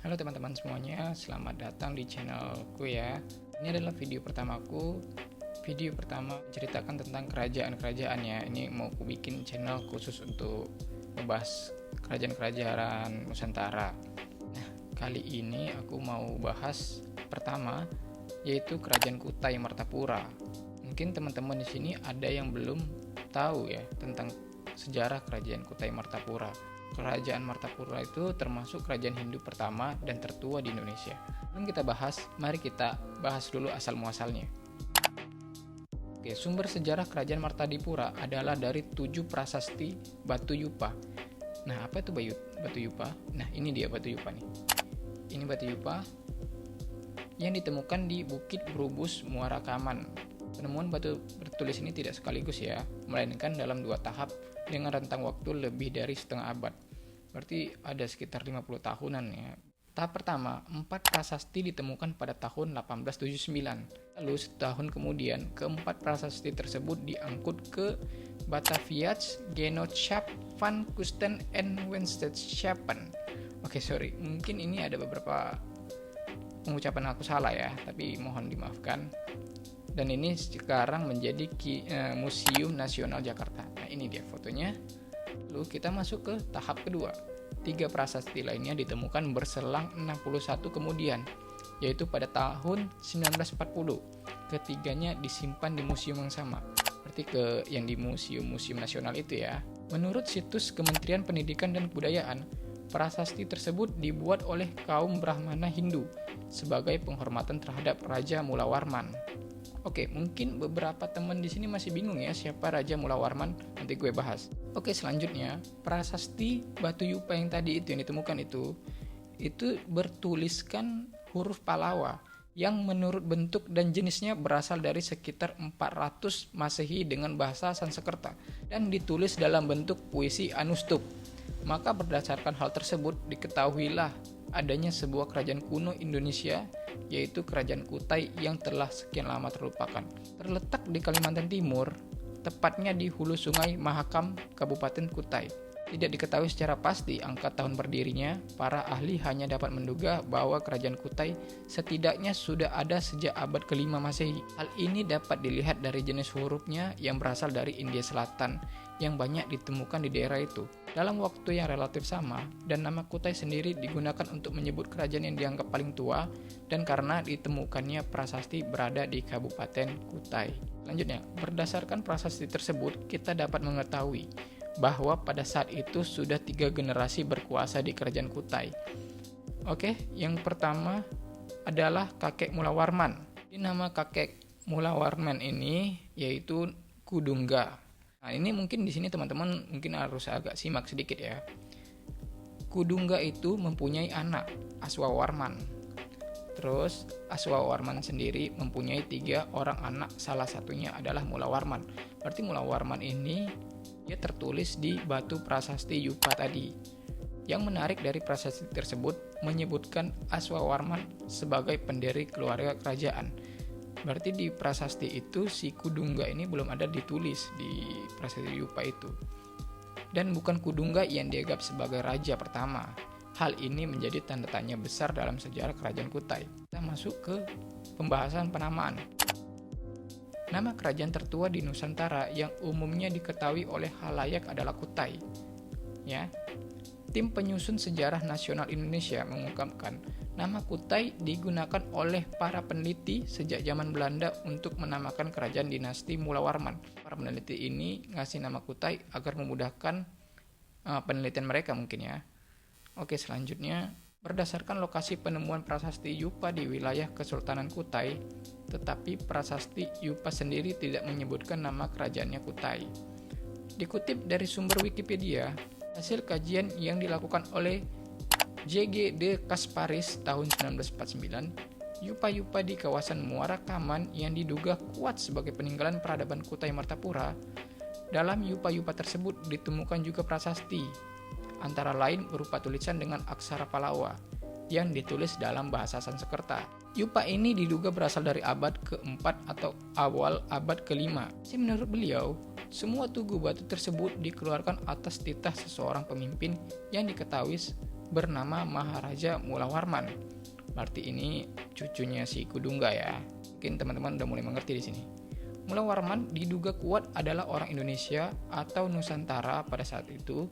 Halo teman-teman semuanya, selamat datang di channelku ya. Ini adalah video pertamaku. Video pertama menceritakan tentang kerajaan-kerajaan ya. Ini mau aku bikin channel khusus untuk membahas kerajaan-kerajaan Nusantara. Nah, kali ini aku mau bahas pertama, yaitu Kerajaan Kutai Martapura. Mungkin teman-teman di sini ada yang belum tahu ya tentang sejarah Kerajaan Kutai Martapura. Kerajaan Martapura itu termasuk kerajaan Hindu pertama dan tertua di Indonesia. Sebelum kita bahas, mari kita bahas dulu asal-muasalnya. Oke, sumber sejarah Kerajaan Martapura adalah dari 7 prasasti Batu Yupa. Nah, apa itu Batu Yupa? Nah, ini dia Batu Yupa nih. Ini Batu Yupa yang ditemukan di Bukit Berubus, Muara Kaman. Penemuan batu bertulis ini tidak sekaligus ya, melainkan dalam 2 tahap dengan rentang waktu lebih dari setengah abad. Berarti ada sekitar 50 tahunan ya. Tahap pertama, 4 prasasti ditemukan pada tahun 1879. Lalu setahun kemudian, keempat prasasti tersebut diangkut ke Batavia's Genootschap van Kusten en Wetenschappen. Oke, sorry, mungkin ini ada beberapa pengucapan aku salah ya, tapi mohon dimaafkan. Dan ini sekarang menjadi Museum Nasional Jakarta. Nah, ini dia fotonya. Lalu kita masuk ke tahap kedua. 3 prasasti lainnya ditemukan berselang 61 kemudian, yaitu pada tahun 1940. Ketiganya disimpan di museum yang sama, seperti yang di Museum Nasional itu ya. Menurut situs Kementerian Pendidikan dan Kebudayaan, prasasti tersebut dibuat oleh kaum Brahmana Hindu sebagai penghormatan terhadap Raja Mulawarman. Oke, mungkin beberapa teman di sini masih bingung ya siapa Raja Mulawarman, nanti gue bahas. Oke, selanjutnya prasasti Batu Yupa yang tadi itu yang ditemukan itu bertuliskan huruf Palawa yang menurut bentuk dan jenisnya berasal dari sekitar 400 Masehi dengan bahasa Sanskerta dan ditulis dalam bentuk puisi anustup. Maka berdasarkan hal tersebut diketahuilah adanya sebuah kerajaan kuno Indonesia, yaitu Kerajaan Kutai yang telah sekian lama terlupakan. Terletak di Kalimantan Timur, tepatnya di hulu sungai Mahakam, Kabupaten Kutai. Tidak diketahui secara pasti angka tahun berdirinya, para ahli hanya dapat menduga bahwa Kerajaan Kutai setidaknya sudah ada sejak abad ke-5 Masehi. Hal ini dapat dilihat dari jenis hurufnya yang berasal dari India Selatan, yang banyak ditemukan di daerah itu. Dalam waktu yang relatif sama, dan nama Kutai sendiri digunakan untuk menyebut kerajaan yang dianggap paling tua, dan karena ditemukannya prasasti berada di Kabupaten Kutai. Selanjutnya, berdasarkan prasasti tersebut, kita dapat mengetahui bahwa pada saat itu sudah 3 generasi berkuasa di Kerajaan Kutai. Oke, yang pertama adalah kakek Mulawarman. Nama kakek Mulawarman ini yaitu Kudungga. Nah, ini mungkin di sini teman-teman mungkin harus agak simak sedikit ya. Kudungga itu mempunyai anak, Aswawarman. Terus Aswawarman sendiri mempunyai 3 orang anak, salah satunya adalah Mulawarman. Berarti Mulawarman ini dia tertulis di batu prasasti Yupa tadi. Yang menarik dari prasasti tersebut menyebutkan Aswawarman sebagai pendiri keluarga kerajaan. Berarti di prasasti itu si Kudungga ini belum ada ditulis di prasasti Yupa itu. Dan bukan Kudungga yang dianggap sebagai raja pertama. Hal ini menjadi tanda tanya besar dalam sejarah Kerajaan Kutai. Kita masuk ke pembahasan penamaan. Nama kerajaan tertua di Nusantara yang umumnya diketahui oleh khalayak adalah Kutai. Ya. Tim penyusun sejarah nasional Indonesia mengungkapkan nama Kutai digunakan oleh para peneliti sejak zaman Belanda untuk menamakan kerajaan dinasti Mulawarman. Para peneliti ini ngasih nama Kutai agar memudahkan penelitian mereka mungkin ya. Oke, selanjutnya berdasarkan lokasi penemuan prasasti Yupa di wilayah Kesultanan Kutai, tetapi prasasti Yupa sendiri tidak menyebutkan nama kerajaannya Kutai. Dikutip dari sumber Wikipedia, hasil kajian yang dilakukan oleh J.G. de Kasparis tahun 1949, Yupa-Yupa di kawasan Muara Kaman yang diduga kuat sebagai peninggalan peradaban Kutai Martapura. Dalam Yupa-Yupa tersebut ditemukan juga prasasti, antara lain berupa tulisan dengan aksara Palawa yang ditulis dalam bahasa Sanskerta. Yupa ini diduga berasal dari abad ke-4 atau awal abad ke-5. Menurut beliau, semua tugu batu tersebut dikeluarkan atas titah seseorang pemimpin yang diketahui bernama Maharaja Mulawarman. Berarti ini cucunya si Kudungga ya. Mungkin teman-teman udah mulai mengerti di sini. Mulawarman diduga kuat adalah orang Indonesia atau Nusantara pada saat itu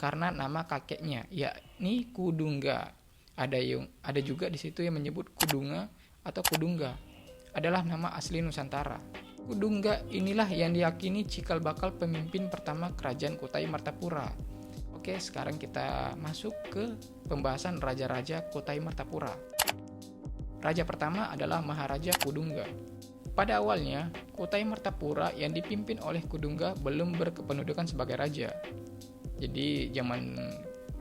karena nama kakeknya, yakni Kudungga. Ada juga di situ yang menyebut Kudunga atau Kudungga adalah nama asli Nusantara. Kudungga inilah yang diyakini cikal bakal pemimpin pertama kerajaan Kutai Martapura. Oke, sekarang kita masuk ke pembahasan raja-raja Kutai Martapura. Raja pertama adalah Maharaja Kudungga. Pada awalnya, Kutai Martapura yang dipimpin oleh Kudungga belum berkependudukan sebagai raja. Jadi zaman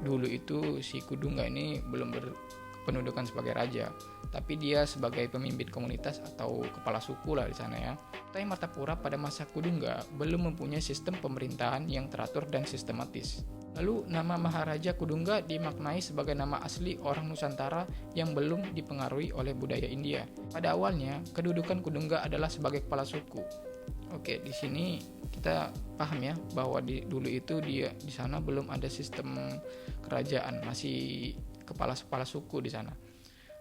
dulu itu si Kudungga ini belum berkependudukan sebagai raja, tapi dia sebagai pemimpin komunitas atau kepala suku lah di sana ya. Kutai Martapura pada masa Kudungga belum mempunyai sistem pemerintahan yang teratur dan sistematis. Lalu nama Maharaja Kudungga dimaknai sebagai nama asli orang Nusantara yang belum dipengaruhi oleh budaya India. Pada awalnya, kedudukan Kudungga adalah sebagai kepala suku. Oke, di sini kita paham ya bahwa dulu itu dia di sana belum ada sistem kerajaan, masih kepala suku di sana.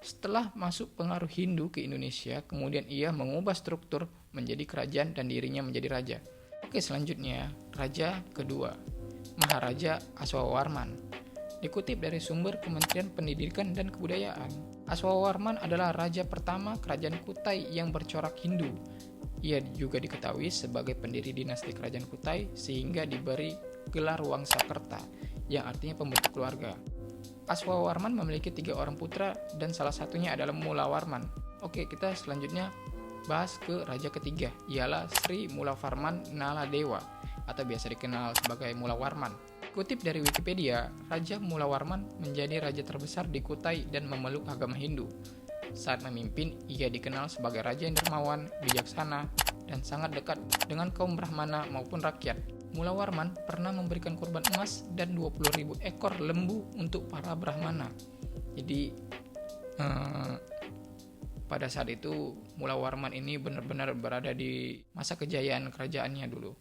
Setelah masuk pengaruh Hindu ke Indonesia, kemudian ia mengubah struktur menjadi kerajaan dan dirinya menjadi raja. Oke, selanjutnya raja kedua, Maharaja Aswawarman. Dikutip dari sumber Kementerian Pendidikan dan Kebudayaan, Aswawarman adalah raja pertama kerajaan Kutai yang bercorak Hindu. Ia juga diketahui sebagai pendiri dinasti kerajaan Kutai sehingga diberi gelar Wangsakerta yang artinya pembentuk keluarga. Aswawarman memiliki 3 orang putra dan salah satunya adalah Mulawarman. Oke, kita selanjutnya bahas ke raja ketiga, ialah Sri Mulawarman Naladewa atau biasa dikenal sebagai Mulawarman. Kutip dari Wikipedia, Raja Mulawarman menjadi raja terbesar di Kutai dan memeluk agama Hindu. Saat memimpin, ia dikenal sebagai raja yang dermawan, bijaksana, dan sangat dekat dengan kaum Brahmana maupun rakyat. Mulawarman pernah memberikan kurban emas dan 20.000 ekor lembu untuk para Brahmana. Jadi pada saat itu Mulawarman ini benar-benar berada di masa kejayaan kerajaannya dulu.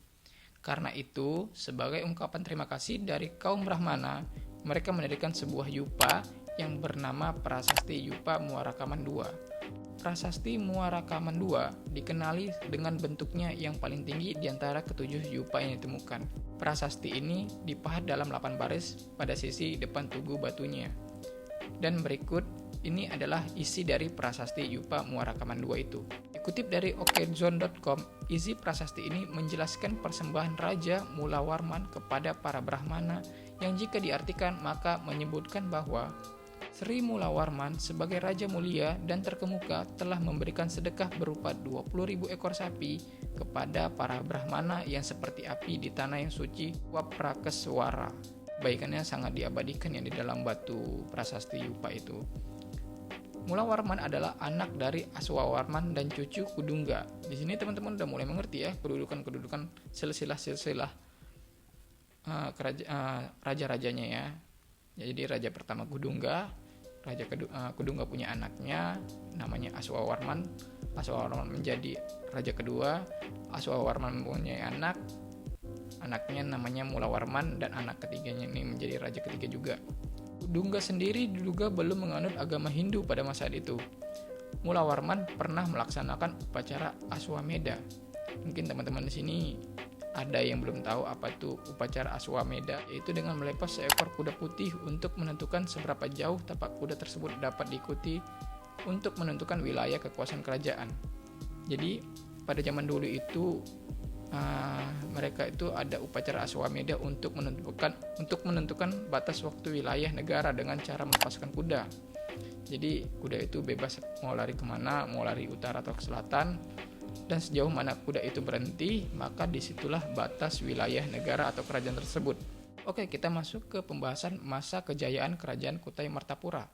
Karena itu, sebagai ungkapan terima kasih dari kaum Brahmana, mereka mendirikan sebuah yupa yang bernama Prasasti Yupa Muarakaman II. Prasasti Muarakaman II dikenali dengan bentuknya yang paling tinggi di antara ketujuh yupa yang ditemukan. Prasasti ini dipahat dalam 8 baris pada sisi depan tugu batunya. Dan berikut ini adalah isi dari Prasasti Yupa Muarakaman II itu. Dikutip dari okezone.com, isi prasasti ini menjelaskan persembahan Raja Mulawarman kepada para Brahmana yang jika diartikan maka menyebutkan bahwa Sri Mulawarman sebagai Raja Mulia dan terkemuka telah memberikan sedekah berupa 20.000 ekor sapi kepada para Brahmana yang seperti api di tanah yang suci Waprakeswara. Kebaikannya sangat diabadikan yang di dalam batu prasasti Yupa itu. Mulawarman adalah anak dari Aswawarman dan cucu Kudungga. Di sini teman-teman udah mulai mengerti ya kedudukan silsilah raja-rajanya ya. Jadi raja pertama Kudungga, raja kedua Kudungga punya anaknya namanya Aswawarman. Aswawarman menjadi raja kedua. Aswawarman mempunyai anaknya namanya Mulawarman dan anak ketiganya ini menjadi raja ketiga juga. Kudungga sendiri diduga belum menganut agama Hindu pada masa itu. Mulawarman pernah melaksanakan upacara Aswameda. Mungkin teman-teman di sini ada yang belum tahu apa itu upacara Aswameda, yaitu dengan melepas seekor kuda putih untuk menentukan seberapa jauh tapak kuda tersebut dapat diikuti untuk menentukan wilayah kekuasaan kerajaan. Jadi pada zaman dulu itu mereka itu ada upacara Aswameda untuk menentukan batas waktu wilayah negara dengan cara melepaskan kuda. Jadi kuda itu bebas mau lari kemana, mau lari utara atau ke selatan, dan sejauh mana kuda itu berhenti, maka disitulah batas wilayah negara atau kerajaan tersebut. Oke, kita masuk ke pembahasan masa kejayaan kerajaan Kutai Martapura.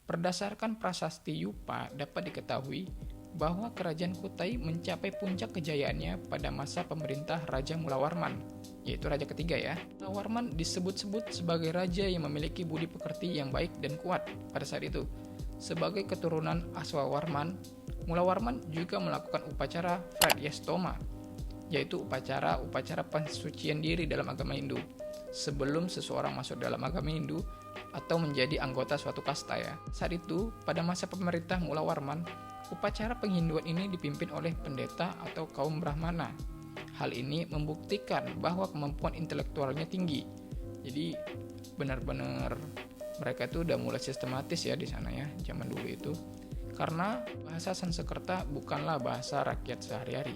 Berdasarkan Prasasti Yupa dapat diketahui bahwa kerajaan Kutai mencapai puncak kejayaannya pada masa pemerintah Raja Mulawarman, yaitu raja ketiga ya. Mulawarman disebut-sebut sebagai raja yang memiliki budi pekerti yang baik dan kuat pada saat itu. Sebagai keturunan Aswawarman, Mulawarman juga melakukan upacara Pradyastoma, yaitu upacara pensucian diri dalam agama Hindu. sebelum seseorang masuk dalam agama Hindu atau menjadi anggota suatu kasta ya. Saat itu, pada masa pemerintah Mula Warman, upacara penghinduan ini dipimpin oleh pendeta atau kaum Brahmana. Hal ini membuktikan bahwa kemampuan intelektualnya tinggi. Jadi benar-benar mereka itu udah mulai sistematis ya di sana ya, zaman dulu itu. Karena bahasa Sanskerta bukanlah bahasa rakyat sehari-hari.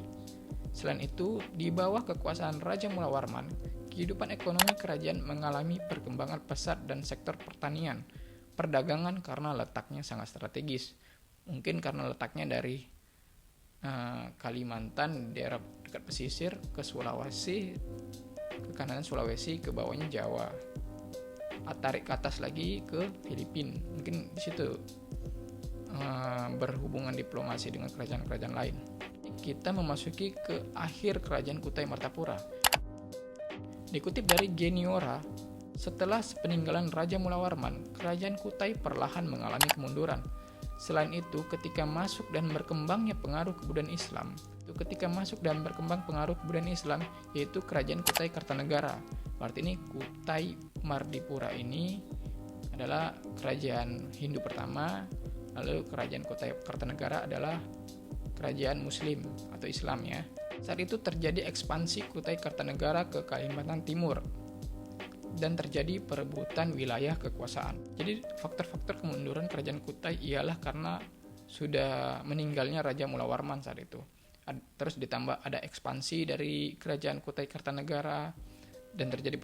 Selain itu, di bawah kekuasaan Raja Mula Warman, kehidupan ekonomi kerajaan mengalami perkembangan pesat dan sektor pertanian, perdagangan karena letaknya sangat strategis. Mungkin karena letaknya dari Kalimantan, daerah dekat pesisir, ke Sulawesi, ke kanan Sulawesi, ke bawahnya Jawa. Tarik ke atas lagi ke Filipina. Mungkin di situ berhubungan diplomasi dengan kerajaan-kerajaan lain. Kita memasuki ke akhir kerajaan Kutai Martapura. Dikutip dari Geniora, setelah peninggalan Raja Mula Warman, kerajaan Kutai perlahan mengalami kemunduran. Selain itu, ketika masuk dan berkembangnya pengaruh kebudayaan Islam, yaitu kerajaan Kutai Kartanegara. Berarti ini Kutai Martapura ini adalah kerajaan Hindu pertama, lalu kerajaan Kutai Kartanegara adalah kerajaan Muslim atau Islam ya. Saat itu terjadi ekspansi Kutai Kartanegara ke Kalimantan Timur dan terjadi perebutan wilayah kekuasaan. Jadi faktor-faktor kemunduran kerajaan Kutai ialah karena sudah meninggalnya Raja Mula Warman saat itu. Terus ditambah ada ekspansi dari kerajaan Kutai Kartanegara dan terjadi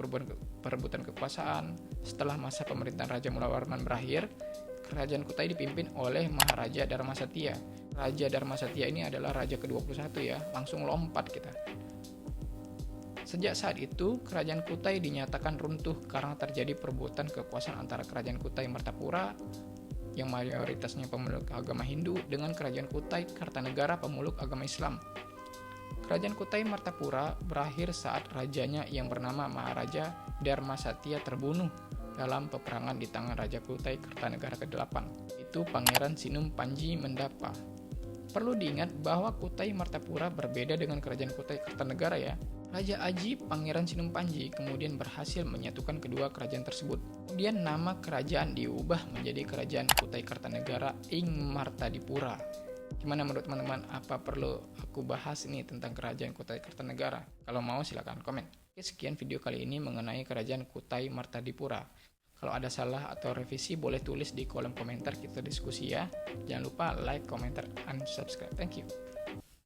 perebutan kekuasaan. Setelah masa pemerintahan Raja Mula Warman berakhir, kerajaan Kutai dipimpin oleh Maharaja Dharmasatya. Raja Dharmasatya ini adalah raja ke-21 ya, langsung lompat kita. Sejak saat itu, kerajaan Kutai dinyatakan runtuh karena terjadi perebutan kekuasaan antara kerajaan Kutai Martapura yang mayoritasnya pemeluk agama Hindu dengan kerajaan Kutai Kartanegara pemeluk agama Islam. Kerajaan Kutai Martapura berakhir saat rajanya yang bernama Maharaja Dharmasatya terbunuh dalam peperangan di tangan Raja Kutai Kartanegara ke-8, itu Pangeran Sinum Panji Mendapa. Perlu diingat bahwa Kutai Martapura berbeda dengan kerajaan Kutai Kartanegara ya. Raja Aji Pangeran Sinum Panji kemudian berhasil menyatukan kedua kerajaan tersebut. Kemudian nama kerajaan diubah menjadi Kerajaan Kutai Kartanegara ing Martadipura. Gimana menurut teman-teman? Apa perlu aku bahas ini tentang kerajaan Kutai Kartanegara? Kalau mau silakan komen. Oke, sekian video kali ini mengenai kerajaan Kutai Martadipura. Kalau ada salah atau revisi boleh tulis di kolom komentar, kita diskusi ya. Jangan lupa like, komentar, and subscribe. Thank you.